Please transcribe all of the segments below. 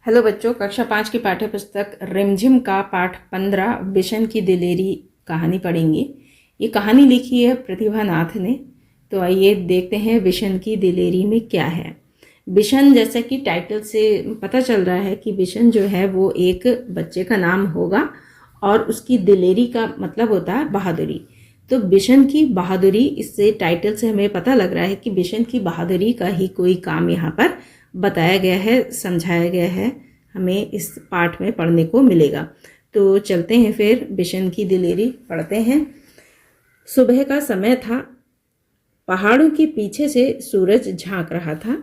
Hello बच्चों, कक्षा 5 की पाठ्य पुस्तक रिमझिम का पाठ 15 बिशन की दिलेरी कहानी पढ़ेंगे। ये कहानी लिखी है प्रतिभा नाथ ने। तो आइए देखते हैं बिशन की दिलेरी में क्या है। बिशन, जैसा कि टाइटल से पता चल रहा है कि बिशन जो है वो एक बच्चे का नाम होगा और उसकी दिलेरी का मतलब होता है बहादुरी। तो बिशन की बहादुरी, इससे टाइटल से हमें पता लग रहा है कि बिशन की बहादुरी का ही कोई काम यहाँ पर बताया गया है, समझाया गया है, हमें इस पाठ में पढ़ने को मिलेगा। तो चलते हैं फिर बिशन की दिलेरी पढ़ते हैं। सुबह का समय था। पहाड़ों के पीछे से सूरज झांक रहा था।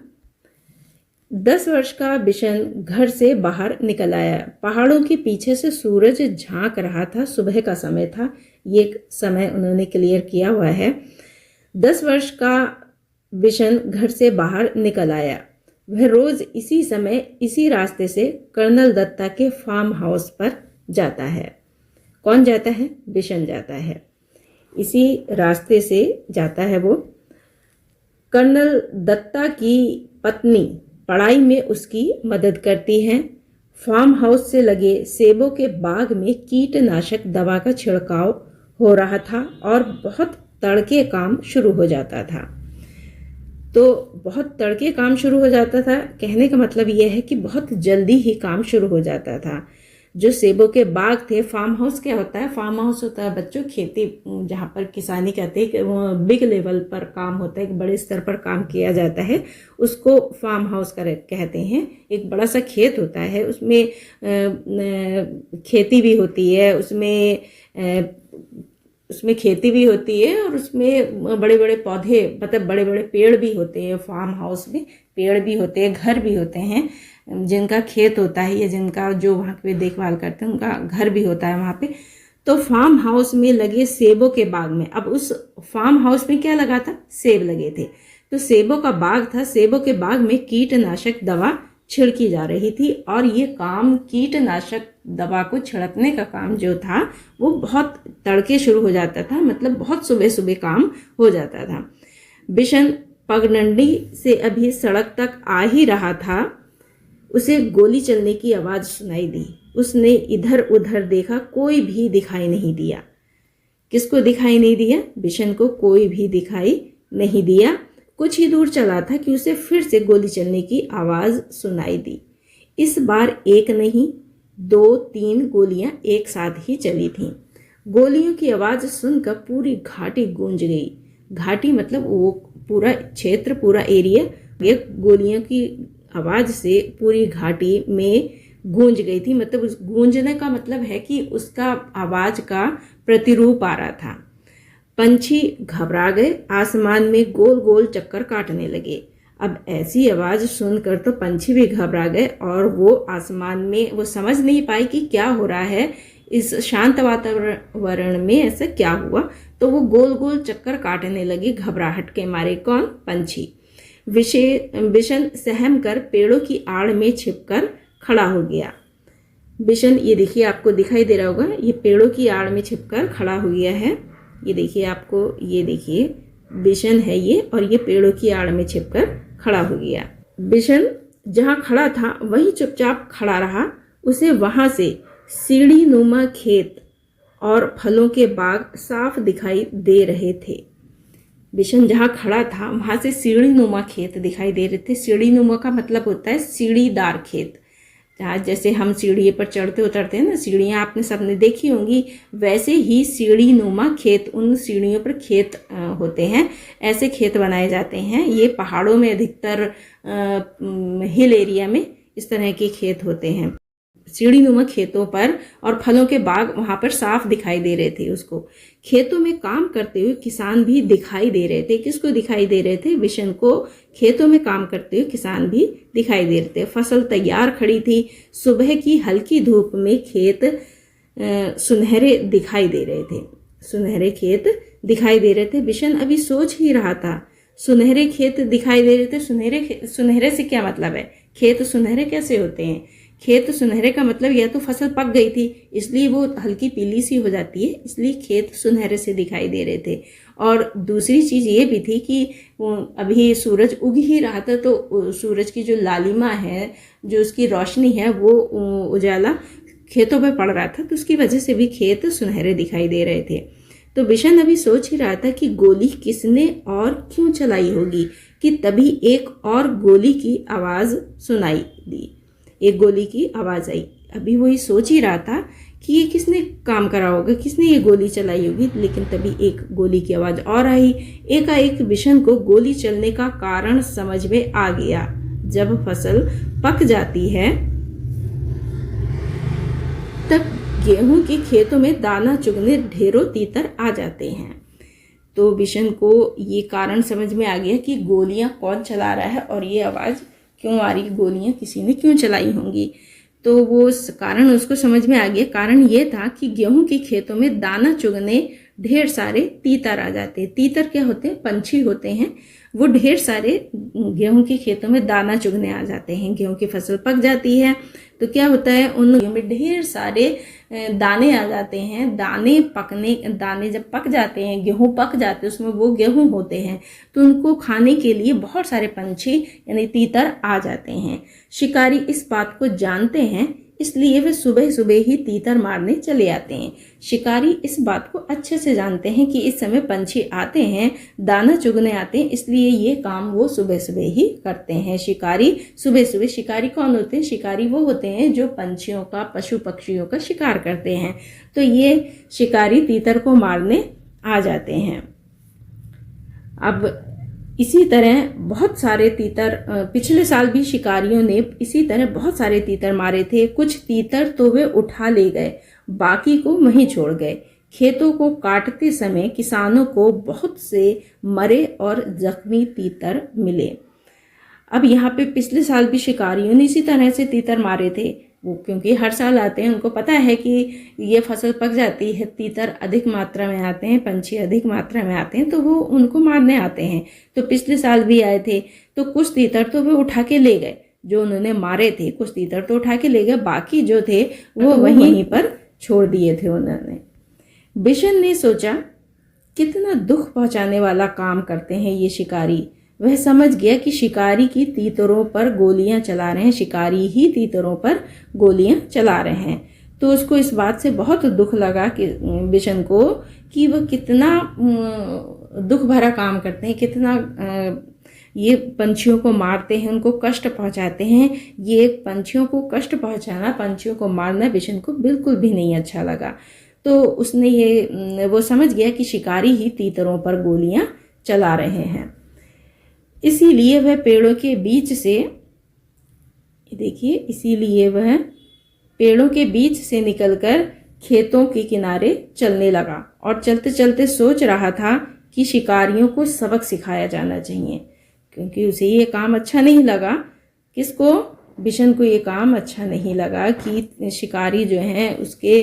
10 वर्ष का बिशन घर से बाहर निकल आया। पहाड़ों के पीछे से सूरज झांक रहा था। सुबह का समय था, ये समय उन्होंने क्लियर किया हुआ है। 10 वर्ष का बिशन घर से बाहर निकल आया। वह रोज इसी समय इसी रास्ते से कर्नल दत्ता के फार्म हाउस पर जाता है। कौन जाता है? बिशन जाता है। इसी रास्ते से जाता है वो। कर्नल दत्ता की पत्नी पढ़ाई में उसकी मदद करती है। फार्म हाउस से लगे सेबों के बाग में कीटनाशक दवा का छिड़काव हो रहा था और बहुत तड़के काम शुरू हो जाता था। तो बहुत तड़के काम शुरू हो जाता था, कहने का मतलब यह है कि बहुत जल्दी ही काम शुरू हो जाता था। जो सेबों के बाग थे, फार्म हाउस क्या होता है? फार्म हाउस होता है बच्चों खेती, जहाँ पर किसानी कहते हैं कि वो बिग लेवल पर काम होता है, एक बड़े स्तर पर काम किया जाता है, उसको फार्म हाउस कहते हैं। एक बड़ा सा खेत होता है, उसमें खेती भी होती है, उसमें खेती भी होती है और उसमें बड़े बड़े पौधे, मतलब बड़े बड़े पेड़ भी होते हैं। फार्म हाउस में पेड़ भी होते हैं, घर भी होते हैं। जिनका खेत होता है या जिनका जो वहाँ पे देखभाल करते हैं उनका घर भी होता है वहाँ पे। तो फार्म हाउस में लगे सेबों के बाग में, अब उस फार्म हाउस में क्या लगा था? सेब लगे थे। तो सेबों का बाग था। सेबों के बाग में कीटनाशक दवा छिड़की जा रही थी और ये काम, कीटनाशक दवा को छिड़कने का काम जो था वो बहुत तड़के शुरू हो जाता था, मतलब बहुत सुबह सुबह काम हो जाता था। बिशन पगडंडी से अभी सड़क तक आ ही रहा था, उसे गोली चलने की आवाज सुनाई दी। उसने इधर उधर देखा, कोई भी दिखाई नहीं दिया। किसको दिखाई नहीं दिया? बिशन को कोई भी दिखाई नहीं दिया। कुछ ही दूर चला था कि उसे फिर से गोली चलने की आवाज सुनाई दी। इस बार एक नहीं 2-3 गोलियां एक साथ ही चली थीं। गोलियों की आवाज सुनकर पूरी घाटी गूंज गई। घाटी मतलब वो पूरा क्षेत्र, पूरा एरिया, ये गोलियों की आवाज से पूरी घाटी में गूंज गई थी। मतलब उस गूंजने का मतलब है कि उसका आवाज का प्रतिरूप आ रहा था। पंछी घबरा गए, आसमान में गोल गोल चक्कर काटने लगे। अब ऐसी आवाज सुनकर तो पंछी भी घबरा गए और वो आसमान में, वो समझ नहीं पाए कि क्या हो रहा है, इस शांत वातावरण में ऐसा क्या हुआ। तो वो गोल गोल चक्कर काटने लगे घबराहट के मारे। कौन? पंछी। बिशन सहम कर पेड़ों की आड़ में छिपकर खड़ा हो गया। बिशन, ये देखिए, आपको दिखाई दे रहा होगा, ये पेड़ों की आड़ में छिपकर खड़ा हो गया है। ये देखिए आपको, ये देखिए बिशन है ये, और ये पेड़ों की आड़ में छिपकर खड़ा हो गया। बिशन जहाँ खड़ा था वहीं चुपचाप खड़ा रहा। उसे वहां से सीढ़ी नुमा खेत और फलों के बाग साफ दिखाई दे रहे थे। बिशन जहाँ खड़ा था वहां से सीढ़ी नुमा खेत दिखाई दे रहे थे। सीढ़ी नुमा का मतलब होता है सीढ़ीदार खेत। जैसे हम सीढ़ी पर चढ़ते उतरते हैं ना, सीढ़ियाँ आपने सबने देखी होंगी, वैसे ही सीढ़ी नुमा खेत, उन सीढ़ियों पर खेत होते हैं, ऐसे खेत बनाए जाते हैं। ये पहाड़ों में अधिकतर हिल एरिया में इस तरह के खेत होते हैं, सीढ़ी नुमा खेतों पर। और फलों के बाग वहां पर साफ दिखाई दे रहे थे उसको। खेतों में काम करते हुए किसान भी दिखाई दे रहे थे। किसको दिखाई दे रहे थे? बिशन को खेतों में काम करते हुए किसान भी दिखाई दे रहे थे। फसल तैयार खड़ी थी। सुबह की हल्की धूप में खेत सुनहरे दिखाई दे रहे थे। सुनहरे खेत दिखाई दे रहे थे। बिशन अभी सोच ही रहा था, सुनहरे खेत दिखाई दे रहे थे। सुनहरे से क्या मतलब है? खेत सुनहरे कैसे होते हैं? खेत सुनहरे का मतलब यह तो फसल पक गई थी इसलिए वो हल्की पीली सी हो जाती है, इसलिए खेत सुनहरे से दिखाई दे रहे थे। और दूसरी चीज़ ये भी थी कि अभी सूरज उग ही रहा था, तो सूरज की जो लालिमा है, जो उसकी रोशनी है, वो उजाला खेतों पे पड़ रहा था, तो उसकी वजह से भी खेत सुनहरे दिखाई दे रहे थे। तो बिशन अभी सोच ही रहा था कि गोली किसने और क्यों चलाई होगी कि तभी एक और गोली की आवाज़ सुनाई दी। एक गोली की आवाज़ आई। अभी वो ये सोच ही रहा था कि ये किसने काम करा होगा, किसने ये गोली चलाई होगी, लेकिन तभी एक गोली की आवाज़ और आई। एकाएक बिशन को गोली चलने का कारण समझ में आ गया। जब फसल पक जाती है तब गेहूं के खेतों में दाना चुगने ढेरों तीतर आ जाते हैं। तो बिशन को ये कारण समझ में आ गया कि गोलियां कौन चला रहा है और ये आवाज़ क्यों आ रही, गोलियां किसी ने क्यों चलाई होंगी। तो वो कारण उसको समझ में आ गया। कारण ये था कि गेहूं के खेतों में दाना चुगने ढेर सारे तीतर आ जाते हैं। तीतर क्या होते हैं? पंछी होते हैं। वो ढेर सारे गेहूं के खेतों में दाना चुगने आ जाते हैं। गेहूं की फसल पक जाती है तो क्या होता है, उन गेहूं में ढेर सारे दाने आ जाते हैं। दाने जब पक जाते हैं, गेहूं पक जाते हैं, उसमें वो गेहूं होते हैं, तो उनको खाने के लिए बहुत सारे पंछी यानी तीतर आ जाते हैं। शिकारी इस बात को जानते हैं, इसलिए वे सुबह सुबह ही तीतर मारने चले आते हैं। शिकारी इस बात को अच्छे से जानते हैं कि इस समय पंछी आते हैं, दाना चुगने आते हैं, इसलिए ये काम वो सुबह सुबह ही करते हैं। शिकारी सुबह सुबह, शिकारी कौन होते हैं? शिकारी वो होते हैं जो पंछियों का, पशु पक्षियों का शिकार करते हैं। तो ये शिकारी तीतर को मारने आ जाते हैं। अब इसी तरह बहुत सारे तीतर, पिछले साल भी शिकारियों ने इसी तरह बहुत सारे तीतर मारे थे। कुछ तीतर तो वे उठा ले गए, बाकी को वहीं छोड़ गए। खेतों को काटते समय किसानों को बहुत से मरे और जख्मी तीतर मिले। अब यहाँ पे पिछले साल भी शिकारियों ने इसी तरह से तीतर मारे थे। वो क्योंकि हर साल आते हैं, उनको पता है कि ये फसल पक जाती है, तीतर अधिक मात्रा में आते हैं, पंछी अधिक मात्रा में आते हैं, तो वो उनको मारने आते हैं। तो पिछले साल भी आए थे, तो कुछ तीतर तो वे उठा के ले गए, जो उन्होंने मारे थे कुछ तीतर तो उठा के ले गए, बाकी जो थे वो वहीं पर छोड़ दिए थे उन्होंने। बिशन ने सोचा कितना दुख पहुंचाने वाला काम करते हैं ये शिकारी। वह समझ गया कि शिकारी की तीतरों पर गोलियां चला रहे हैं, शिकारी ही तीतरों पर गोलियां चला रहे हैं। तो उसको इस बात से बहुत दुख लगा कि बिशन को, कि वह कितना दुख भरा काम करते हैं, कितना ये पंछियों को मारते हैं, उनको कष्ट पहुंचाते हैं। ये पंछियों को कष्ट पहुंचाना, पंछियों को मारना बिशन को बिल्कुल भी नहीं अच्छा लगा। तो उसने वो समझ गया कि शिकारी ही तीतरों पर गोलियां चला रहे हैं। इसीलिए वह पेड़ों के बीच से, देखिए, इसीलिए वह पेड़ों के बीच से निकलकर खेतों के किनारे चलने लगा और चलते चलते सोच रहा था कि शिकारियों को सबक सिखाया जाना चाहिए, क्योंकि उसे ये काम अच्छा नहीं लगा। किसको? बिशन को ये काम अच्छा नहीं लगा कि शिकारी जो हैं उसके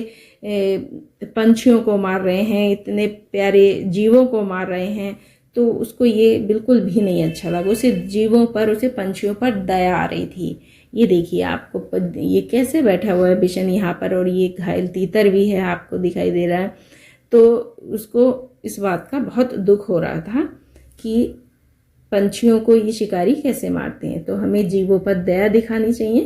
पंछियों को मार रहे हैं, इतने प्यारे जीवों को मार रहे हैं। तो उसको ये बिल्कुल भी नहीं अच्छा लगा। उसे जीवों पर, उसे पंछियों पर दया आ रही थी। ये देखिए, आपको ये कैसे बैठा हुआ है बिशन यहाँ पर, और ये घायल तीतर भी है, आपको दिखाई दे रहा है। तो उसको इस बात का बहुत दुख हो रहा था कि पंछियों को ये शिकारी कैसे मारते हैं। तो हमें जीवों पर दया दिखानी चाहिए।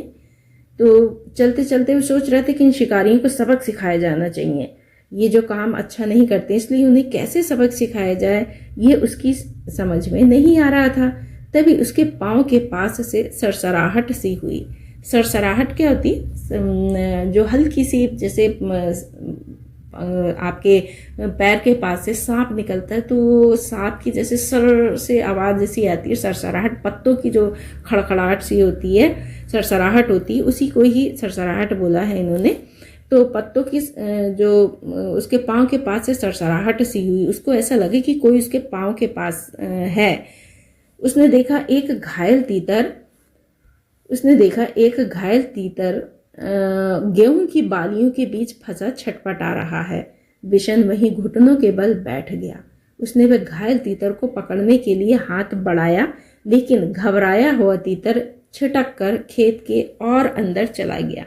तो चलते चलते वो सोच रहे थे कि इन शिकारियों को सबक सिखाया जाना चाहिए। ये जो काम अच्छा नहीं करते, इसलिए उन्हें कैसे सबक सिखाया जाए, ये उसकी समझ में नहीं आ रहा था। तभी उसके पाँव के पास से सरसराहट सी हुई। सरसराहट क्या होती? जो हल्की सी, जैसे आपके पैर के पास से सांप निकलता है, तो सांप की जैसे सर से आवाज़ जैसी आती है, सरसराहट, पत्तों की जो खड़खड़ाहट सी होती है, सरसराहट होती है, उसी को ही सरसराहट बोला है इन्होंने। तो पत्तों की जो उसके पाँव के पास से सरसराहट सी हुई, उसको ऐसा लगे कि कोई उसके पाँव के पास है। उसने देखा एक घायल तीतर गेहूं की बालियों के बीच फंसा छटपटा रहा है। बिशन वहीं घुटनों के बल बैठ गया। उसने वह घायल तीतर को पकड़ने के लिए हाथ बढ़ाया, लेकिन घबराया हुआ तीतर छिटक कर खेत के और अंदर चला गया।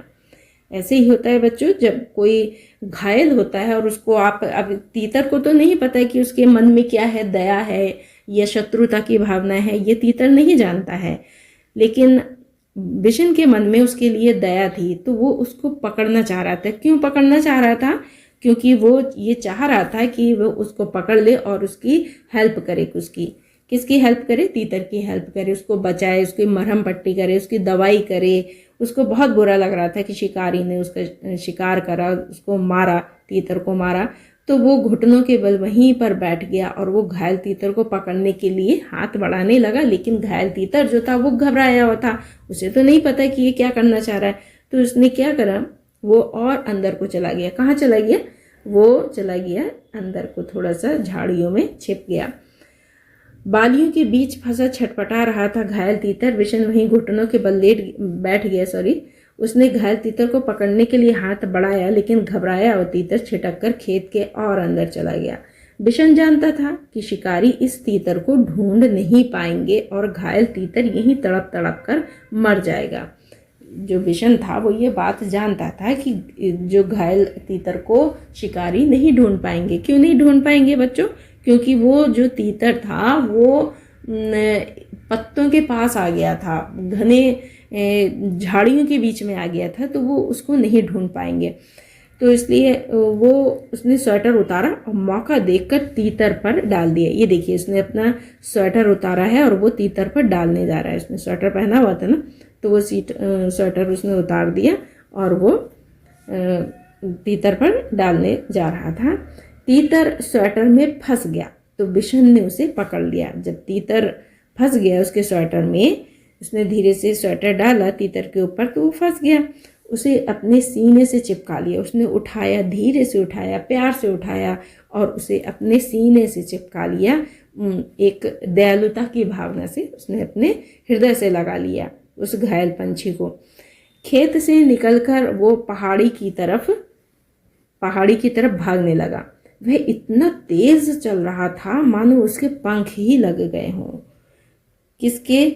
ऐसे ही होता है बच्चों, जब कोई घायल होता है और उसको आप, अब तीतर को तो नहीं पता है कि उसके मन में क्या है, दया है या शत्रुता की भावना है, ये तीतर नहीं जानता है। लेकिन बिशन के मन में उसके लिए दया थी, तो वो उसको पकड़ना चाह रहा था। क्यों पकड़ना चाह रहा था? क्योंकि वो ये चाह रहा था कि वो उसको पकड़ ले और उसकी हेल्प करे। किसकी हेल्प करे? तीतर की हेल्प करे, उसको बचाए, उसकी मरहम पट्टी करे, उसकी दवाई करे। उसको बहुत बुरा लग रहा था कि शिकारी ने उसका शिकार करा, उसको मारा, तीतर को मारा। तो वो घुटनों के बल वहीं पर बैठ गया और वो घायल तीतर को पकड़ने के लिए हाथ बढ़ाने लगा। लेकिन घायल तीतर जो था वो घबराया हुआ था, उसे तो नहीं पता कि ये क्या करना चाह रहा है। तो उसने क्या करा, वो और अंदर को चला गया। कहाँ चला गया? वो चला गया अंदर को, थोड़ा सा झाड़ियों में छिप गया। बालियों के बीच फंसा छटपटा रहा था घायल तीतर। बिशन वहीं घुटनों के बल बैठ गया। उसने घायल तीतर को पकड़ने के लिए हाथ बढ़ाया, लेकिन घबराया और तीतर छिटक कर खेत के और अंदर चला गया। बिशन जानता था कि शिकारी इस तीतर को ढूंढ नहीं पाएंगे और घायल तीतर यहीं तड़प तड़प कर मर जाएगा। जो बिशन था वो ये बात जानता था कि जो घायल तीतर को शिकारी नहीं ढूंढ पाएंगे। क्यों नहीं ढूंढ पाएंगे बच्चों? क्योंकि वो जो तीतर था वो पत्तों के पास आ गया था, घने झाड़ियों के बीच में आ गया था, तो वो उसको नहीं ढूंढ पाएंगे। तो इसलिए उसने स्वेटर उतारा और मौका देखकर तीतर पर डाल दिया। ये देखिए, उसने अपना स्वेटर उतारा है और वो तीतर पर डालने जा रहा है। उसने स्वेटर पहना हुआ था ना, तो वो स्वेटर उसने उतार दिया और वो तीतर पर डालने जा रहा था। तीतर स्वेटर में फंस गया, तो बिशन ने उसे पकड़ लिया। जब तीतर फंस गया उसके स्वेटर में, उसने धीरे से स्वेटर डाला तीतर के ऊपर, तो वो फंस गया। उसे अपने सीने से चिपका लिया। उसने उठाया, धीरे से उठाया, प्यार से उठाया और उसे अपने सीने से चिपका लिया। एक दयालुता की भावना से उसने अपने हृदय से लगा लिया उस घायल पंछी को। खेत से निकलकर वो पहाड़ी की तरफ भागने लगा। वह इतना तेज चल रहा था मानो उसके पंख ही लग गए हों। किसके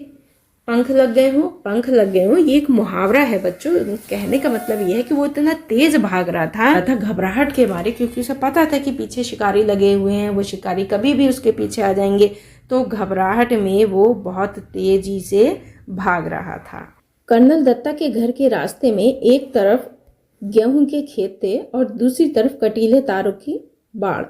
पंख लग गए हों? पंख लग गए हों, ये एक मुहावरा है बच्चों। कहने का मतलब ये है कि वो इतना तेज भाग रहा था घबराहट के मारे, क्योंकि उसे पता था कि पीछे शिकारी लगे हुए हैं, वो शिकारी कभी भी उसके पीछे आ जाएंगे। तो घबराहट में वो बहुत तेजी से भाग रहा था। कर्नल दत्ता के घर के रास्ते में एक तरफ गेहूं के खेत थे और दूसरी तरफ कटीले तारों की बाड़।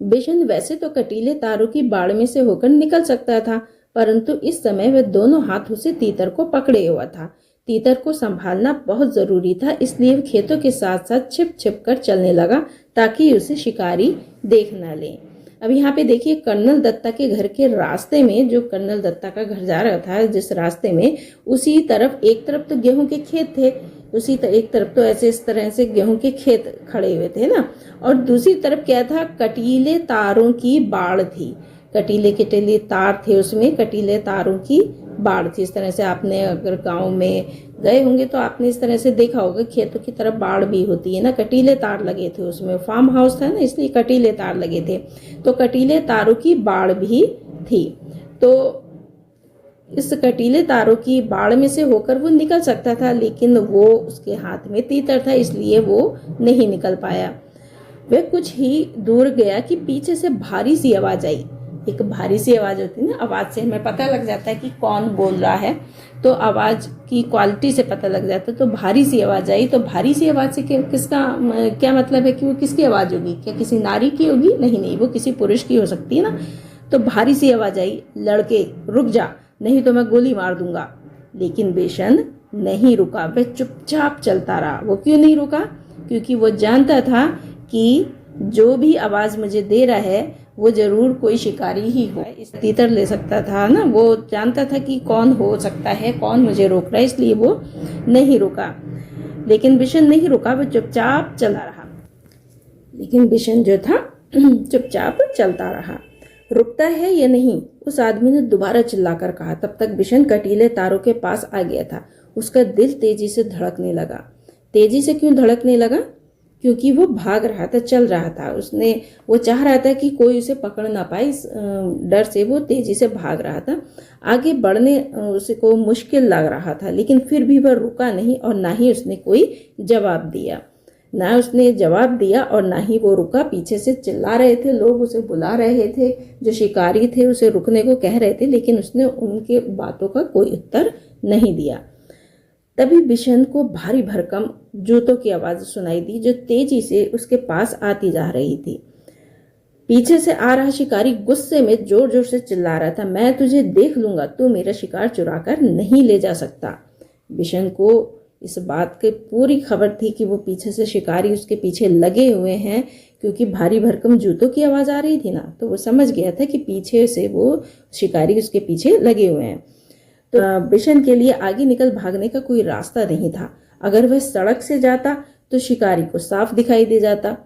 बिशन वैसे तो कटीले तारों की बाड़ में से होकर निकल सकता था, परंतु इस समय वह दोनों हाथों से तीतर को पकड़े हुआ था। तीतर को संभालना बहुत जरूरी था, इसलिए वह खेतों के साथ साथ छिप छिप कर चलने लगा ताकि उसे शिकारी देख न ले। अब यहाँ पे देखिए, कर्नल दत्ता के घर के रास्ते में, जो कर्नल दत्ता का घर जा रहा था जिस रास्ते में, उसी तरफ एक तरफ तो गेहूं के खेत थे, एक तरफ तो ऐसे इस तरह से गेहूं के खेत खड़े हुए थे ना, और दूसरी तरफ क्या था? कटीले तारों की बाड़ थी। कटीले तार थे, उसमें कटीले तारों की बाड़ थी। इस तरह से आपने अगर गांव में गए होंगे तो आपने इस तरह से देखा होगा, खेतों की तरफ बाड़ भी होती है ना, कटीले तार लगे थे उसमें। फार्म हाउस था ना, इसलिए कटीले तार लगे थे। तो कटीले तारों की बाड़ भी थी। तो इस कटीले तारों की बाड़ में से होकर वो निकल सकता था, लेकिन वो उसके हाथ में तीतर था, इसलिए वो नहीं निकल पाया। वह कुछ ही दूर गया कि पीछे से भारी सी आवाज आई। एक भारी सी आवाज होती है ना, आवाज से हमें पता लग जाता है कि कौन बोल रहा है, तो आवाज की क्वालिटी से पता लग जाता है। तो भारी सी आवाज आई, तो भारी सी आवाज से किसका क्या मतलब है कि वो किसकी आवाज होगी? क्या किसी नारी की होगी? नहीं, वो किसी पुरुष की हो सकती है ना। तो भारी सी आवाज आई, लड़के रुक जा, नहीं तो मैं गोली मार दूंगा। लेकिन बिशन नहीं रुका, वह चुपचाप चलता रहा। वो क्यों नहीं रुका? क्योंकि वो जानता था कि जो भी आवाज मुझे दे रहा है वो जरूर कोई शिकारी ही हो। इस तीतर ले सकता था ना, वो जानता था कि कौन हो सकता है, कौन मुझे रोक रहा है, इसलिए वो नहीं रुका। लेकिन बिशन नहीं रुका, वो चुपचाप चला रहा। लेकिन बिशन जो था चुपचाप चलता रहा। रुकता है या नहीं, उस आदमी ने दोबारा चिल्लाकर कहा। तब तक बिशन कटीले तारों के पास आ गया था। उसका दिल तेजी से धड़कने लगा। तेजी से क्यों धड़कने लगा? क्योंकि वो भाग रहा था, चल रहा था। वो चाह रहा था कि कोई उसे पकड़ ना पाए, इस डर से वो तेजी से भाग रहा था। आगे बढ़ने उसे को मुश्किल लग रहा था, लेकिन फिर भी वह रुका नहीं और ना ही उसने कोई जवाब दिया। ना उसने जवाब दिया और ना ही वो रुका। पीछे से चिल्ला रहे थे लोग, उसे बुला रहे थे, जो शिकारी थे उसे रुकने को कह रहे थे, लेकिन उसने उनके बातों का कोई उत्तर नहीं दिया। तभी बिशन को भारी भरकम जूतों की आवाज सुनाई दी, जो तेजी से उसके पास आती जा रही थी। पीछे से आ रहा शिकारी गुस्से में जोर जोर से चिल्ला रहा था, मैं तुझे देख लूंगा, तू मेरा शिकार चुरा कर नहीं ले जा सकता। बिशन को इस बात की पूरी खबर थी कि वो पीछे से शिकारी उसके पीछे लगे हुए हैं, क्योंकि भारी भरकम जूतों की आवाज आ रही थी ना, तो वो समझ गया था कि पीछे से वो शिकारी उसके पीछे लगे हुए हैं। तो बिशन के लिए आगे निकल भागने का कोई रास्ता नहीं था। अगर वह सड़क से जाता तो शिकारी को साफ दिखाई दे जाता,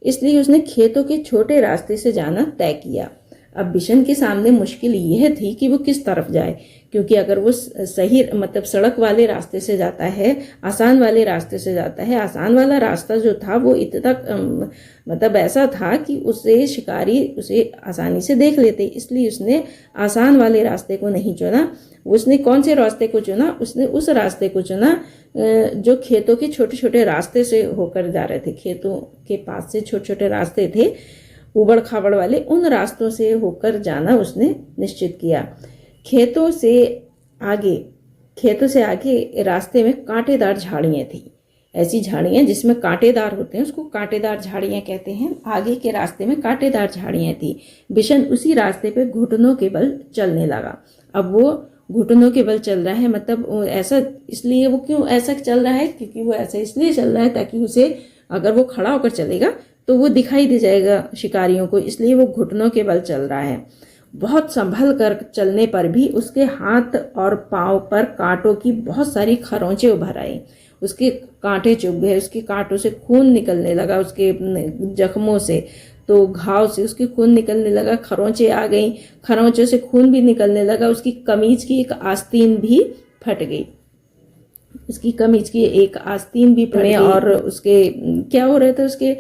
इसलिए उसने खेतों के छोटे रास्ते से जाना तय किया। अब बिशन के सामने मुश्किल यह थी कि वो किस तरफ जाए, क्योंकि अगर वो सही मतलब सड़क वाले रास्ते से जाता है, आसान वाले रास्ते से जाता है, आसान वाला रास्ता जो था वो इतना मतलब ऐसा था कि उसे शिकारी उसे आसानी से देख लेते, इसलिए उसने आसान वाले रास्ते को नहीं चुना। उसने कौन से रास्ते को चुना? उसने उस रास्ते को चुना जो खेतों के छोटे छोटे रास्ते से होकर जा रहे थे। खेतों के पास से छोटे छोटे रास्ते थे उबड़ खाबड़ वाले, उन रास्तों से होकर जाना उसने निश्चित किया। खेतों से आगे रास्ते में कांटेदार झाड़ियां थी। ऐसी झाड़ियां जिसमें कांटेदार होते हैं उसको कांटेदार झाड़ियां कहते हैं। आगे के रास्ते में कांटेदार झाड़ियां थी। बिशन उसी रास्ते पे घुटनों के बल चलने लगा। अब वो घुटनों के बल चल रहा है, मतलब ऐसा इसलिए वो क्यों ऐसा चल रहा है, क्योंकि वो ऐसा इसलिए चल रहा है ताकि उसे अगर वो खड़ा होकर चलेगा तो वो दिखाई दे जाएगा शिकारियों को, इसलिए वो घुटनों के बल चल रहा है। बहुत संभल कर चलने पर भी उसके हाथ और पांव पर कांटों की बहुत सारी खरोंचे उभर आई। उसके कांटे चुभ गए, उसके कांटों से खून निकलने लगा, उसके जख्मों से तो घाव से उसके खून निकलने लगा, खरोंचे आ गई, खरोंचों से खून भी निकलने लगा। उसकी कमीज की एक आस्तीन भी फट गई, उसकी कमीज की एक आस्तीन भी फट गई और उसके क्या हो रहा था, उसके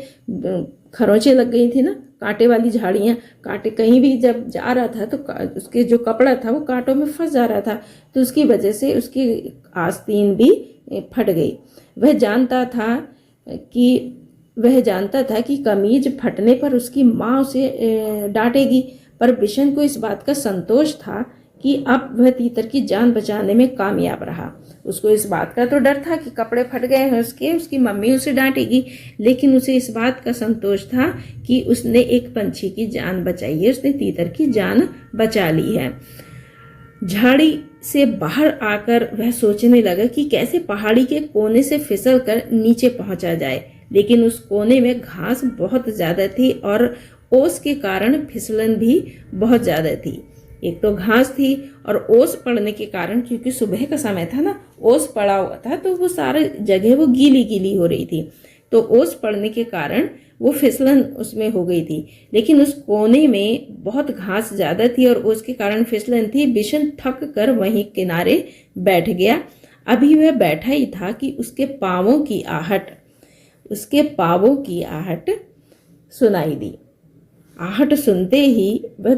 खरोंचे लग गई थी ना, कांटे वाली झाड़ियां। कांटे कहीं भी जब जा रहा था तो उसके जो कपड़ा था वो कांटों में फंस जा रहा था, तो उसकी वजह से उसकी आस्तीन भी फट गई। वह जानता था कि कमीज फटने पर उसकी माँ उसे डांटेगी, पर बिशन को इस बात का संतोष था कि अब वह तीतर की जान बचाने में कामयाब रहा। उसको इस बात का तो डर था कि कपड़े फट गए हैं उसकी मम्मी उसे डांटेगी, लेकिन उसे इस बात का संतोष था कि उसने एक पंछी की जान बचाई है, उसने तीतर की जान बचा ली है। झाड़ी से बाहर आकर वह सोचने लगा कि कैसे पहाड़ी के कोने से फिसल कर नीचे पहुंचा जाए, लेकिन उस कोने में घास बहुत ज्यादा थी और ओस के कारण फिसलन भी बहुत ज्यादा थी। एक तो घास थी और ओस पड़ने के कारण, क्योंकि सुबह का समय था ना, ओस पड़ा हुआ था तो वो सारी जगह वो गीली गीली हो रही थी, तो ओस पड़ने के कारण वो फिसलन उसमें हो गई थी। लेकिन उस कोने में बहुत घास ज्यादा थी और ओस के कारण फिसलन थी। बिशन थक कर वहीं किनारे बैठ गया। अभी वह बैठा ही था कि उसके पांवों की आहट सुनाई दी। आहट सुनते ही वह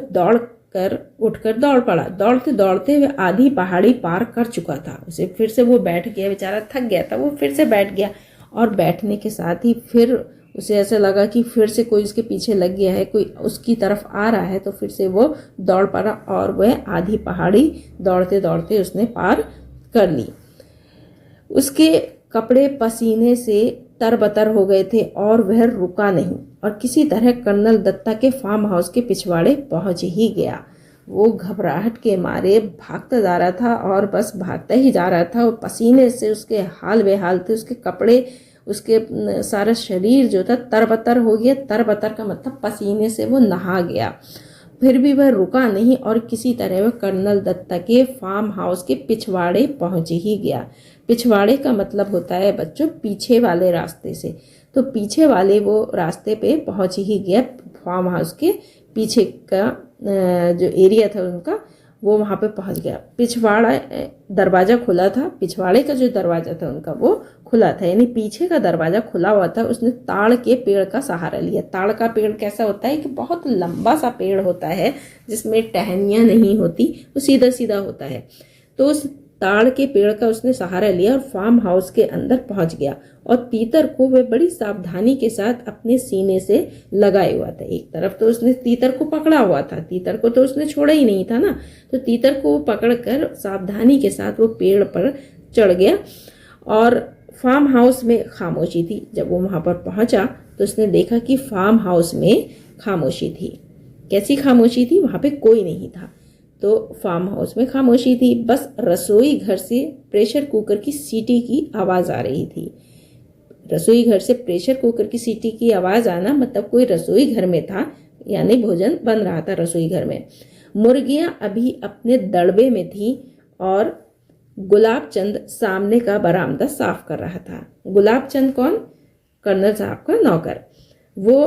उठकर दौड़ पड़ा। दौड़ते दौड़ते वह आधी पहाड़ी पार कर चुका था। उसे फिर से वो बैठ गया, बेचारा थक गया था, वो फिर से बैठ गया और बैठने के साथ ही फिर उसे ऐसा लगा कि फिर से कोई उसके पीछे लग गया है, कोई उसकी तरफ आ रहा है, तो फिर से वो दौड़ पड़ा और वह आधी पहाड़ी दौड़ते दौड़ते उसने पार कर ली। उसके कपड़े पसीने से तरबतर हो गए थे और वह रुका नहीं और किसी तरह कर्नल दत्ता के फार्म हाउस के पिछवाड़े पहुंच ही गया। वो घबराहट के मारे भागता जा रहा था और बस भागता ही जा रहा था और पसीने से उसके हाल बेहाल थे। उसके कपड़े, उसके सारा शरीर जो था तरबतर हो गया। तरबतर का मतलब पसीने से वो नहा गया। फिर भी वह रुका नहीं और किसी तरह वह कर्नल दत्ता के फार्म हाउस के पिछवाड़े पहुंच ही गया। पिछवाड़े का मतलब होता है बच्चों पीछे वाले रास्ते से, तो पीछे वाले वो रास्ते पे पहुंच ही गया। फार्म हाउस के पीछे का जो एरिया था उनका, वो वहाँ पे पहुँच गया। पिछवाड़ा दरवाज़ा खुला था, पिछवाड़े का जो दरवाज़ा था उनका वो खुला था, यानी पीछे का दरवाज़ा खुला हुआ था। उसने ताड़ के पेड़ का सहारा लिया। ताड़ का पेड़ कैसा होता है कि बहुत लंबा सा पेड़ होता है जिसमें टहनियाँ नहीं होती, वो सीधा सीधा होता है। तो उस ताड़ के पेड़ का उसने सहारा लिया और फार्म हाउस के अंदर पहुंच गया और तीतर को वह बड़ी सावधानी के साथ अपने सीने से लगाए हुआ था। एक तरफ तो उसने तीतर को पकड़ा हुआ था, तीतर को तो उसने छोड़ा ही नहीं था ना, तो तीतर को पकड़कर सावधानी के साथ वो पेड़ पर चढ़ गया। और फार्म हाउस में खामोशी थी। जब वो वहां पर पहुंचा तो उसने देखा कि फार्म हाउस में खामोशी थी। कैसी खामोशी थी? वहां पे कोई नहीं था। तो फार्म हाउस में खामोशी थी, बस रसोई घर से प्रेशर कुकर की सीटी की आवाज़ आ रही थी। रसोई घर से प्रेशर कुकर की सीटी की आवाज़ आना मतलब कोई रसोई घर में था, यानी भोजन बन रहा था रसोई घर में। मुर्गियां अभी अपने दड़बे में थी और गुलाब चंद सामने का बरामदा साफ कर रहा था। गुलाब चंद कौन? कर्नल साहब का नौकर। वो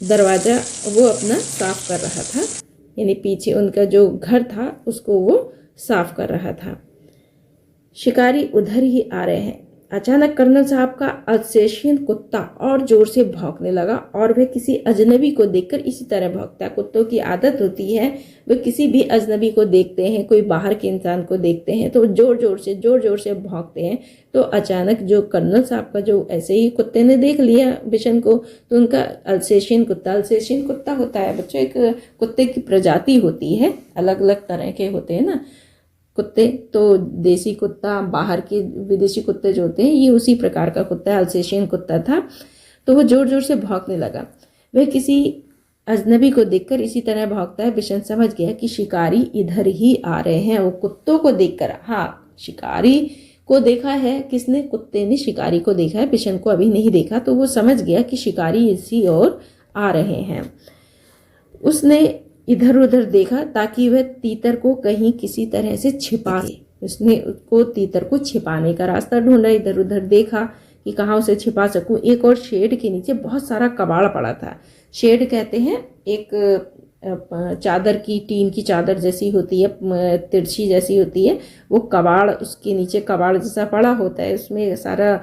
दरवाज़ा वो अपना साफ कर रहा था, यानी पीछे उनका जो घर था उसको वो साफ कर रहा था। शिकारी उधर ही आ रहे हैं। अचानक कर्नल साहब का अल्सेशियन कुत्ता और जोर से भौंकने लगा और वह किसी अजनबी को देखकर इसी तरह भौंकता है। कुत्तों की आदत होती है, वे किसी भी अजनबी को देखते हैं, कोई बाहर के इंसान को देखते हैं तो जोर जोर से भौंकते हैं। तो अचानक जो कर्नल साहब का जो ऐसे ही कुत्ते ने देख लिया बिशन को, तो उनका अल्सेशियन कुत्ता होता है बच्चों, एक कुत्ते की प्रजाति होती है, अलग अलग तरह के होते हैं ना कुत्ते। तो देसी कुत्ता, बाहर के विदेशी कुत्ते जो होते हैं, ये उसी प्रकार का कुत्ता अल्सेशियन कुत्ता था। तो वो जोर जोर से भौंकने लगा। वह किसी अजनबी को देखकर इसी तरह भौंकता है। बिशन समझ गया कि शिकारी इधर ही आ रहे हैं। वो कुत्तों को देखकर, हाँ शिकारी को देखा है किसने? कुत्ते ने शिकारी को देखा है, बिशन को अभी नहीं देखा। तो वो समझ गया कि शिकारी इसी ओर आ रहे हैं। उसने इधर उधर देखा ताकि वह तीतर को कहीं किसी तरह से छिपा दे। उसने उसको तीतर को छिपाने का रास्ता ढूंढा, इधर उधर देखा कि कहाँ उसे छिपा सकूं। एक और शेड के नीचे बहुत सारा कबाड़ पड़ा था। शेड कहते हैं एक चादर की, टीन की चादर जैसी होती है, तिरछी जैसी होती है, वो कबाड़, उसके नीचे कबाड़ जैसा पड़ा होता है, उसमें सारा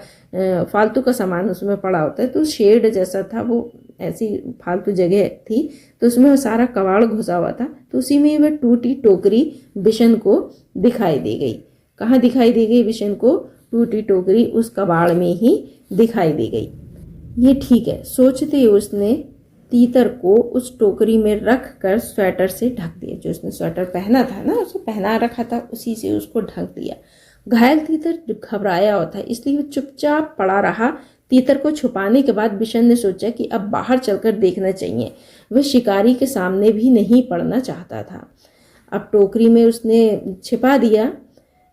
फालतू का सामान उसमें पड़ा होता है। तो शेड जैसा था, वो ऐसी फालतू जगह थी, तो उसमें वो सारा कबाड़ घुसा हुआ था। तो उसी में वह टूटी टोकरी बिशन को दिखाई दे गई। कहाँ दिखाई दे गई बिशन को? टूटी टोकरी उस कबाड़ में ही दिखाई दे गई। ये ठीक है सोचते उसने तीतर को उस टोकरी में रख कर स्वेटर से ढक दिया। जो उसने स्वेटर पहना था ना, उसे पहना रखा था, उसी से उसको ढक दिया। घायल तीतर घबराया हुआ था, इसलिए वो चुपचाप पड़ा रहा। तीतर को छुपाने के बाद बिशन ने सोचा कि अब बाहर चलकर देखना चाहिए। वह शिकारी के सामने भी नहीं पड़ना चाहता था। अब टोकरी में उसने छिपा दिया,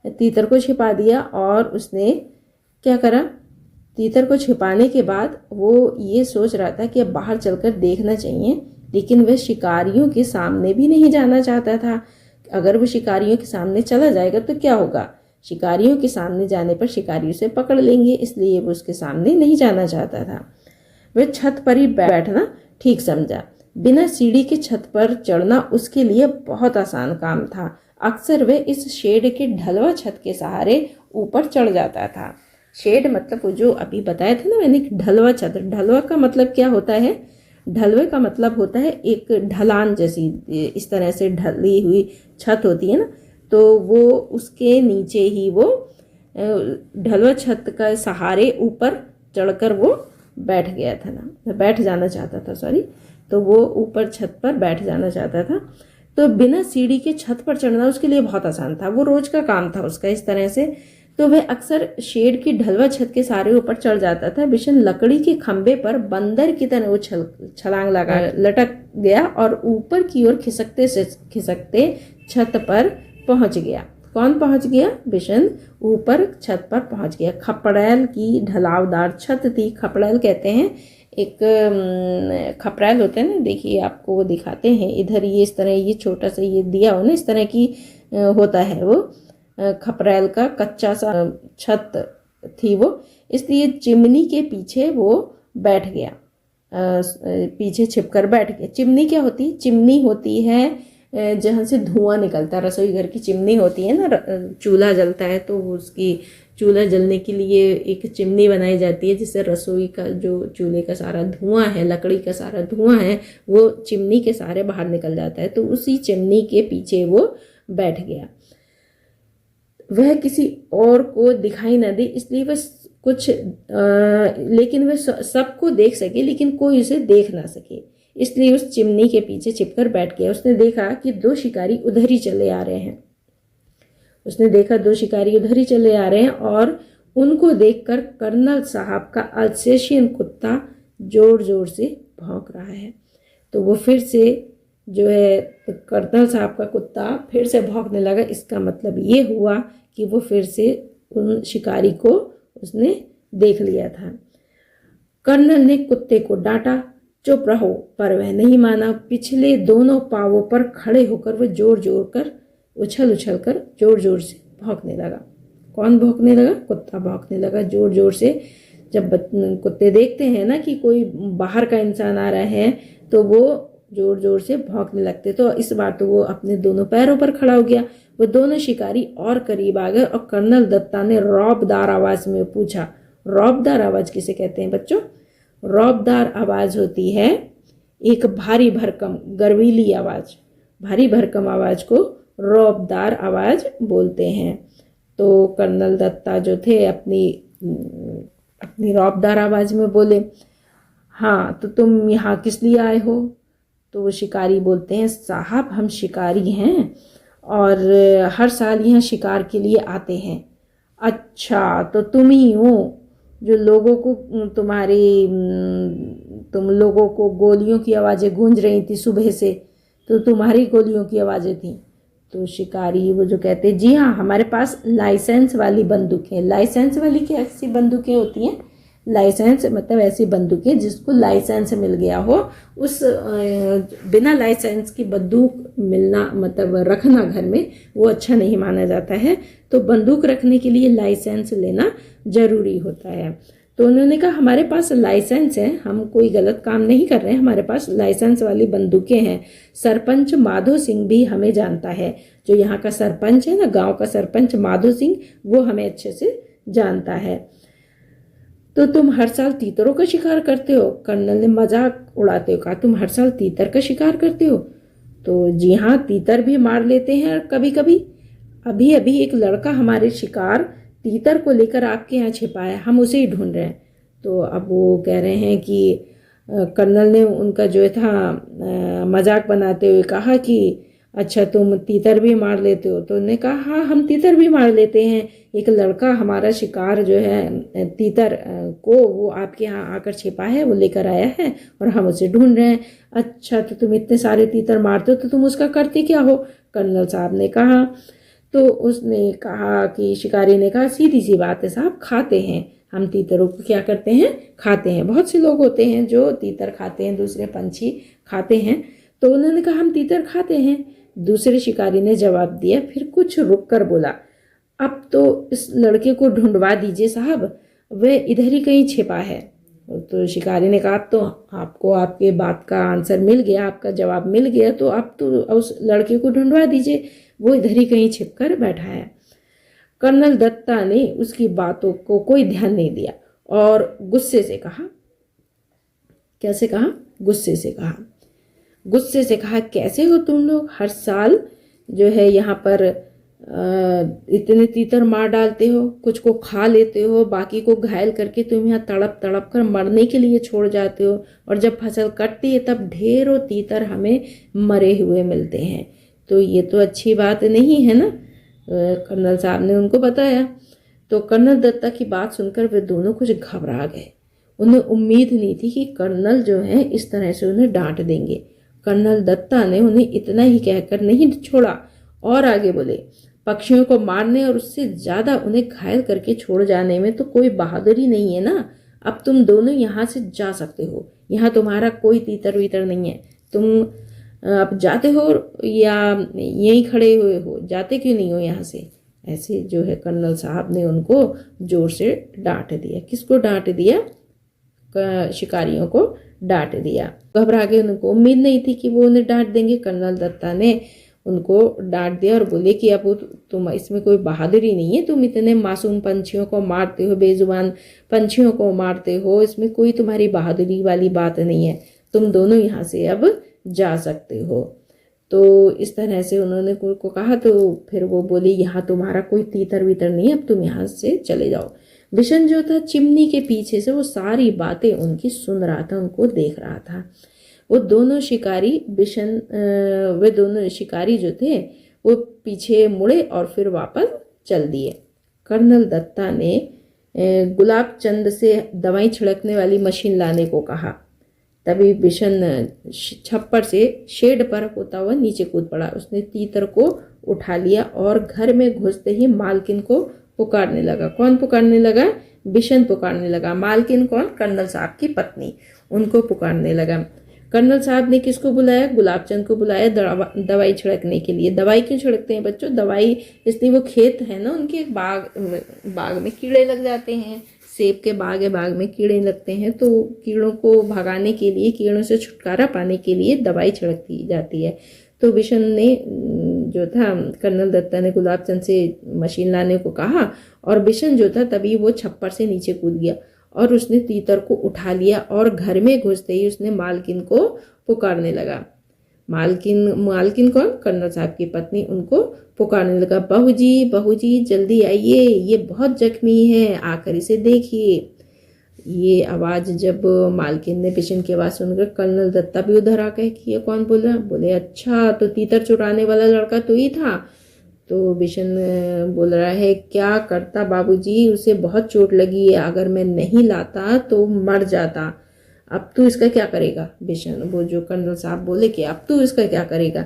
तीतर को छिपा दिया, और उसने क्या करा? तीतर को छिपाने के बाद वो ये सोच रहा था कि अब बाहर चलकर देखना चाहिए, लेकिन वह शिकारियों के सामने भी नहीं जाना चाहता था। अगर वो शिकारियों के सामने चला जाएगा तो क्या होगा? शिकारियों के सामने जाने पर शिकारी उसे पकड़ लेंगे, इसलिए वो उसके सामने नहीं जाना चाहता था। वह छत पर ही बैठना ठीक समझा। बिना सीढ़ी के छत पर चढ़ना उसके लिए बहुत आसान काम था। अक्सर वह इस शेड के ढलवा छत के सहारे ऊपर चढ़ जाता था। शेड मतलब वो जो अभी बताया था ना मैंने, ढलवा छत। ढलवा का मतलब क्या होता है? ढलवे का मतलब होता है एक ढलान जैसी, इस तरह से ढली हुई छत होती है ना, तो वो उसके नीचे ही वो ढलवा छत का सहारे ऊपर चढ़कर वो बैठ गया था ना, बैठ जाना चाहता था, सॉरी। तो वो ऊपर छत पर बैठ जाना चाहता था। तो बिना सीढ़ी के छत पर चढ़ना उसके लिए बहुत आसान था, वो रोज का काम था उसका इस तरह से। तो वह अक्सर शेड की ढलवा छत के सहारे ऊपर चढ़ जाता था। बिशन लकड़ी के खंभे पर बंदर की तरह वो छलांग लगा लटक गया और ऊपर की ओर खिसकते से खिसकते छत पर पहुंच गया। कौन पहुंच गया? बिशन ऊपर छत पर पहुंच गया। खपड़ैल की ढलावदार छत थी। खपड़ैल कहते हैं, एक खपड़ैल होते हैं ना, देखिए आपको वो दिखाते हैं इधर, ये इस तरह, ये छोटा सा ये दिया हो ना, इस तरह की होता है वो खपड़ैल का कच्चा सा छत थी वो, इसलिए चिमनी के पीछे वो बैठ गया, पीछे छिपकर बैठ गया। चिमनी क्या होती है? चिमनी होती है जहाँ से धुआं निकलता है। रसोई घर की चिमनी होती है ना, चूल्हा जलता है तो उसकी चूल्हा जलने के लिए एक चिमनी बनाई जाती है, जिससे रसोई का जो चूल्हे का सारा धुआं है, लकड़ी का सारा धुआं है, वो चिमनी के सहारे बाहर निकल जाता है। तो उसी चिमनी के पीछे वो बैठ गया। वह किसी और को दिखाई न दे, इसलिए वह लेकिन वह सबको देख सके, लेकिन कोई उसे देख ना सके, इसलिए उस चिमनी के पीछे छिपकर बैठ गया। उसने देखा कि दो शिकारी उधर ही चले आ रहे हैं। और उनको देखकर कर्नल साहब का अल्सेशियन कुत्ता जोर जोर से भौंक रहा है। तो वो फिर से जो है कर्नल साहब का कुत्ता फिर से भौंकने लगा। इसका मतलब ये हुआ कि वो फिर से उन शिकारी को उसने देख लिया था। कर्नल ने कुत्ते को डांटा, चुप रहो, पर वह नहीं माना। पिछले दोनों पांवों पर खड़े होकर वह उछल उछल कर जोर जोर से भौंकने लगा। कौन भौंकने लगा? कुत्ता भौंकने लगा जोर जोर से। जब कुत्ते देखते हैं ना कि कोई बाहर का इंसान आ रहा है तो वो जोर जोर से भौंकने लगते। तो इस बार तो वो अपने दोनों पैरों पर खड़ा हो गया। वो दोनों शिकारी और करीब आ गए और कर्नल दत्ता ने रौबदार आवाज में पूछा। रौबदार आवाज किसे कहते हैं बच्चों? रौबदार आवाज होती है एक भारी भरकम गर्वीली आवाज। भारी भरकम आवाज को रौबदार आवाज बोलते हैं। तो कर्नल दत्ता जो थे अपनी रौबदार आवाज में बोले, हाँ तो तुम यहाँ किस लिए आए हो? तो वो शिकारी बोलते हैं, साहब हम शिकारी हैं और हर साल यहाँ शिकार के लिए आते हैं। अच्छा, तो तुम ही हो जो तुम लोगों को गोलियों की आवाज़ें गूंज रही थी सुबह से, तो तुम्हारी गोलियों की आवाज़ें थी। तो शिकारी वो जो कहते हैं, जी हाँ हमारे पास लाइसेंस वाली बंदूकें। लाइसेंस वाली क्या ऐसी बंदूकें होती हैं? लाइसेंस मतलब ऐसी बंदूकें जिसको लाइसेंस मिल गया हो। उस बिना लाइसेंस की बंदूक मिलना मतलब रखना घर में वो अच्छा नहीं माना जाता है। तो बंदूक रखने के लिए लाइसेंस लेना जरूरी होता है। तो उन्होंने कहा हमारे पास लाइसेंस है, हम कोई गलत काम नहीं कर रहे हैं, हमारे पास लाइसेंस वाली बंदूकें हैं। सरपंच माधो सिंह भी हमें जानता है। जो यहाँ का सरपंच है ना, गांव का सरपंच माधो सिंह, वो हमें अच्छे से जानता है। तो तुम हर साल तीतरों का शिकार करते हो? कर्नल ने मजाक उड़ाते हुए कहा, तुम हर साल तीतर का शिकार करते हो? तो जी हाँ, तीतर भी मार लेते हैं कभी कभी। अभी अभी एक लड़का हमारे शिकार तीतर को लेकर आपके यहाँ छिपा है, हम उसे ही ढूंढ रहे हैं। तो अब वो कह रहे हैं कि कर्नल ने उनका जो था मजाक बनाते हुए कहा कि अच्छा तुम तीतर भी मार लेते हो? तो उन्होंने कहा हाँ हम तीतर भी मार लेते हैं। एक लड़का हमारा शिकार जो है तीतर को वो आपके यहाँ आकर छिपा है, वो लेकर आया है और हम उसे ढूंढ रहे हैं। अच्छा तो तुम इतने सारे तीतर मारते हो तो तुम उसका करते क्या हो? कर्नल साहब ने कहा। तो उसने कहा कि शिकारी ने कहा सीधी सी बात है साहब, खाते हैं हम तीतरों को। क्या करते हैं? खाते हैं। बहुत से लोग होते हैं जो तीतर खाते हैं, दूसरे पंछी खाते हैं। तो उन्होंने कहा हम तीतर खाते हैं। दूसरे शिकारी ने जवाब दिया, फिर कुछ रुक कर बोला, अब तो इस लड़के को ढूंढवा दीजिए साहब, वह इधर ही कहीं छिपा है। तो शिकारी ने कहा तो आपको आपके बात का आंसर मिल गया, आपका जवाब मिल गया, तो आप तो उस लड़के को ढूंढवा दीजिए, वो इधर ही कहीं छिपकर बैठा है। कर्नल दत्ता ने उसकी बातों को कोई ध्यान नहीं दिया और गुस्से से कहा, कैसे कहा? गुस्से से कहा कैसे हो तुम लोग? हर साल जो है यहाँ पर इतने तीतर मार डालते हो, कुछ को खा लेते हो, बाकी को घायल करके तुम यहाँ तड़प तड़प कर मरने के लिए छोड़ जाते हो, और जब फसल कटती है तब ढेरों तीतर हमें मरे हुए मिलते हैं। तो ये तो अच्छी बात नहीं है ना, कर्नल साहब ने उनको बताया। तो कर्नल दत्ता की बात सुनकर वे दोनों कुछ घबरा गए। उन्हें उम्मीद नहीं थी कि कर्नल जो है इस तरह से उन्हें डांट देंगे। कर्नल दत्ता ने उन्हें इतना ही कहकर नहीं छोड़ा और आगे बोले, पक्षियों को मारने और उससे ज्यादा उन्हें घायल करके छोड़ जाने में तो कोई बहादुरी नहीं है ना। अब तुम दोनों यहाँ से जा सकते हो, यहाँ तुम्हारा कोई तीतर वीतर नहीं है। तुम अब जाते हो या यहीं खड़े हुए हो? जाते क्यों नहीं हो यहाँ से? ऐसे जो है कर्नल साहब ने उनको जोर से डांट दिया। किसको डांट दिया? शिकारियों को डांट दिया। घबरा के उनको उम्मीद नहीं थी कि वो उन्हें डांट देंगे। कर्नल दत्ता ने उनको डांट दिया और बोले कि अब तुम इसमें कोई बहादुरी नहीं है, तुम इतने मासूम पंछियों को मारते हो, बेजुबान पंछियों को मारते हो, इसमें कोई तुम्हारी बहादुरी वाली बात नहीं है, तुम दोनों यहाँ से अब जा सकते हो। तो इस तरह से उन्होंने को कहा। तो फिर वो बोली यहाँ तुम्हारा कोई तीतर वीतर नहीं, अब तुम यहाँ से चले जाओ। बिशन जो था चिमनी के पीछे से वो सारी बातें उनकी सुन रहा था, उनको देख रहा था। वो दोनों शिकारी जो थे वो पीछे मुड़े और फिर वापस चल दिए। कर्नल दत्ता ने गुलाब चंद से दवाई छिड़कने वाली मशीन लाने को कहा। तभी बिशन छप्पर से शेड पर होता हुआ नीचे कूद पड़ा। उसने तीतर को उठा लिया और घर में घुसते ही मालकिन को पुकारने लगा। कौन पुकारने लगा? बिशन पुकारने लगा। मालकिन कौन? कर्नल साहब की पत्नी, उनको पुकारने लगा। कर्नल साहब ने किसको बुलाया? गुलाबचंद को बुलाया दवाई छिड़कने के लिए। दवाई क्यों छिड़कते हैं बच्चों? दवाई इसलिए, वो खेत है ना उनके, बाग में कीड़े लग जाते हैं, सेब के बाग में कीड़े लगते हैं, तो कीड़ों को भगाने के लिए, कीड़ों से छुटकारा पाने के लिए दवाई छिड़कती जाती है। तो बिशन ने जो था, कर्नल दत्ता ने गुलाबचंद से मशीन लाने को कहा और बिशन जो था तभी वो छप्पर से नीचे कूद गया और उसने तीतर को उठा लिया और घर में घुसते ही उसने मालकिन को पुकारने लगा। मालकिन कौन? कर्नल साहब की पत्नी, उनको पुकारने लगा। बहू जी जल्दी आइए, ये बहुत जख्मी है, आकर इसे देखिए। ये आवाज़ जब मालकिन ने बिशन की आवाज़ सुनकर कर्नल दत्ता भी उधर आकर कि ये कौन बोल रहा? बोले अच्छा, तो तीतर चुराने वाला लड़का तो ही था। तो बिशन बोल रहा है क्या करता बाबूजी, उसे बहुत चोट लगी है, अगर मैं नहीं लाता तो मर जाता। अब तू इसका क्या करेगा? बिशन, वो जो कर्नल साहब बोले कि अब तू इसका क्या करेगा?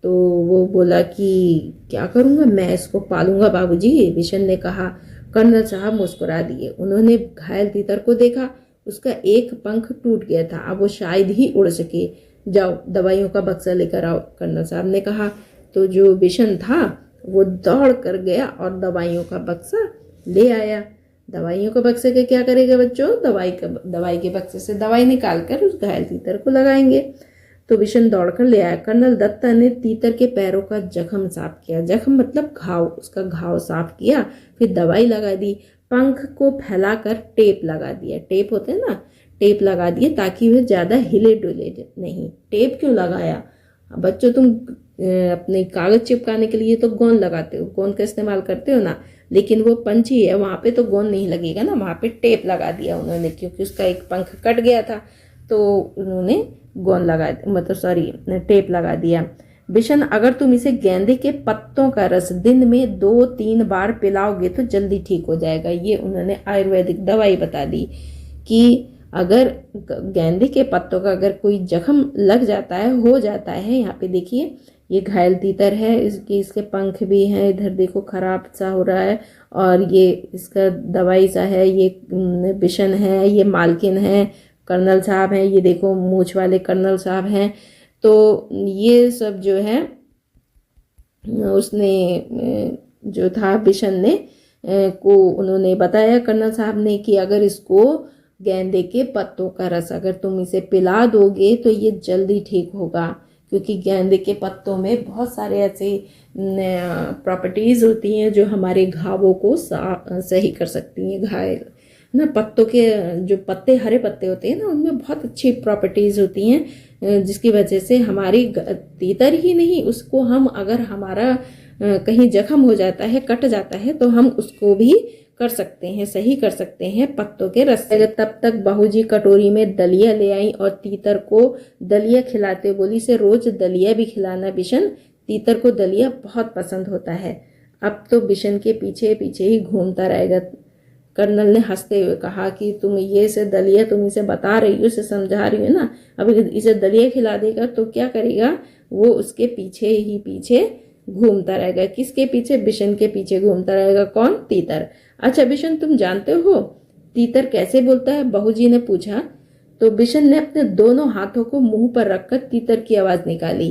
तो वो बोला कि क्या करूँगा, मैं इसको पालूंगा बाबूजी, बिशन ने कहा। कर्नल साहब मुस्कुरा दिए। उन्होंने घायल तीतर को देखा, उसका एक पंख टूट गया था, अब वो शायद ही उड़ सके। जाओ दवाइयों का बक्सा लेकर आओ, कर्नल साहब ने कहा। तो जो बिशन था वो दौड़ कर गया और दवाइयों का बक्सा ले आया। दवाइयों का बक्से का क्या करेगा बच्चों? दवाई के बक्से से दवाई निकाल कर उस घायल तीतर को लगाएंगे। तो बिशन दौड़कर ले आया। कर्नल दत्ता ने तीतर के पैरों का जख्म साफ किया। जख्म मतलब घाव, उसका घाव साफ किया, फिर दवाई लगा दी, पंख को फैलाकर टेप लगा दिया। टेप होते हैं ना, टेप लगा दिए ताकि वह ज्यादा हिले डुले नहीं। टेप क्यों लगाया बच्चों? तुम अपने कागज चिपकाने के लिए तो गोंद लगाते हो, गोंद का इस्तेमाल करते हो ना, लेकिन वो पंछी है, वहां पे तो गोंद नहीं लगेगा ना, वहां पे टेप लगा दिया उन्होंने, क्योंकि उसका एक पंख कट गया था तो उन्होंने गोंद लगा, मतलब सॉरी, टेप लगा दिया। बिशन, अगर तुम इसे गेंदे के पत्तों का रस दिन में 2-3 बार पिलाओगे तो जल्दी ठीक हो जाएगा। ये उन्होंने आयुर्वेदिक दवाई बता दी कि अगर गेंदे के पत्तों का अगर कोई जख्म लग जाता है, हो जाता है, यहाँ पे देखिए ये घायल तीतर है, इसके पंख भी हैं, इधर देखो खराब सा हो रहा है, और ये इसका दवाई सा है, ये बिशन है, ये मालकिन है, कर्नल साहब हैं, ये देखो मूछ वाले कर्नल साहब हैं। तो ये सब जो है उसने जो था बिशन ने को उन्होंने बताया कर्नल साहब ने कि अगर इसको गेंदे के पत्तों का रस अगर तुम इसे पिला दोगे तो ये जल्दी ठीक होगा, क्योंकि गेंदे के पत्तों में बहुत सारे ऐसे प्रॉपर्टीज होती हैं जो हमारे घावों को सही कर सकती हैं। घायल ना, पत्तों के जो पत्ते, हरे पत्ते होते हैं ना, उनमें बहुत अच्छी प्रॉपर्टीज होती हैं, जिसकी वजह से हमारी तीतर ही नहीं, उसको हम अगर हमारा कहीं जख्म हो जाता है, कट जाता है, तो हम उसको भी कर सकते हैं, सही कर सकते हैं पत्तों के रस से। तब तक बहू जी कटोरी में दलिया ले आई और तीतर को दलिया खिलाते बोली से रोज दलिया भी खिलाना बिशन, तीतर को दलिया बहुत पसंद होता है। अब तो बिशन के पीछे पीछे ही घूमता रहेगा। कर्नल ने हंसते हुए कहा कि तुम ये से दलिया, तुम इसे बता रही हो, इसे समझा रही हो ना, अब इसे दलिया खिला देगा तो क्या करेगा, वो उसके पीछे ही पीछे घूमता रहेगा। किसके पीछे? बिशन के पीछे घूमता रहेगा। कौन? तीतर। अच्छा बिशन, तुम जानते हो तीतर कैसे बोलता है? बहू जी ने पूछा। तो बिशन ने अपने दोनों हाथों को मुंह पर रखकर तीतर की आवाज निकाली,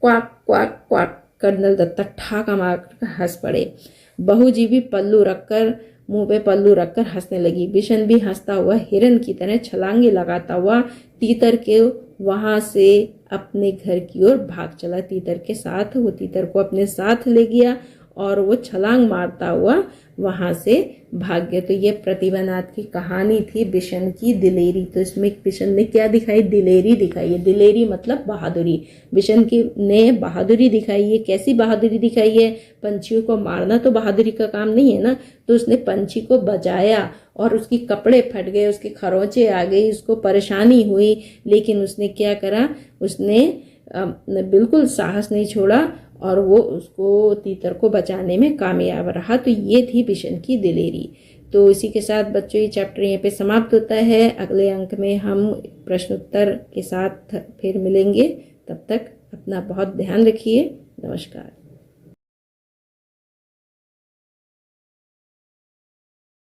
quack quack quack. Colonel Datta ठाका मारकर हंस पड़े। बहू जी भी पल्लू रखकर, मुंह पे पल्लू रखकर हंसने लगी। बिशन भी हंसता हुआ हिरन की तरह छलांगे लगाता हुआ तीतर के वहाँ से अपने घर की ओर भाग चला तीतर के साथ। वो तीतर को अपने साथ ले गया और वो छलांग मारता हुआ वहाँ से भाग गया। तो ये प्रतिभानाथ की कहानी थी बिशन की दिलेरी। तो इसमें बिशन ने क्या दिखाई? दिलेरी दिखाई है। दिलेरी मतलब बहादुरी। बिशन की ने बहादुरी दिखाई है। कैसी बहादुरी दिखाई है? पंछियों को मारना तो बहादुरी का काम नहीं है ना। तो उसने पंछी को बचाया और उसके कपड़े फट गए, उसके खरोंचे आ गई, उसको परेशानी हुई, लेकिन उसने क्या करा? उसने बिल्कुल साहस नहीं छोड़ा और वो उसको तीतर को बचाने में कामयाब रहा। तो ये थी बिशन की दिलेरी। तो इसी के साथ बच्चों ये चैप्टर यहाँ पे समाप्त होता है। अगले अंक में हम प्रश्न उत्तर के साथ फिर मिलेंगे। तब तक अपना बहुत ध्यान रखिए। नमस्कार।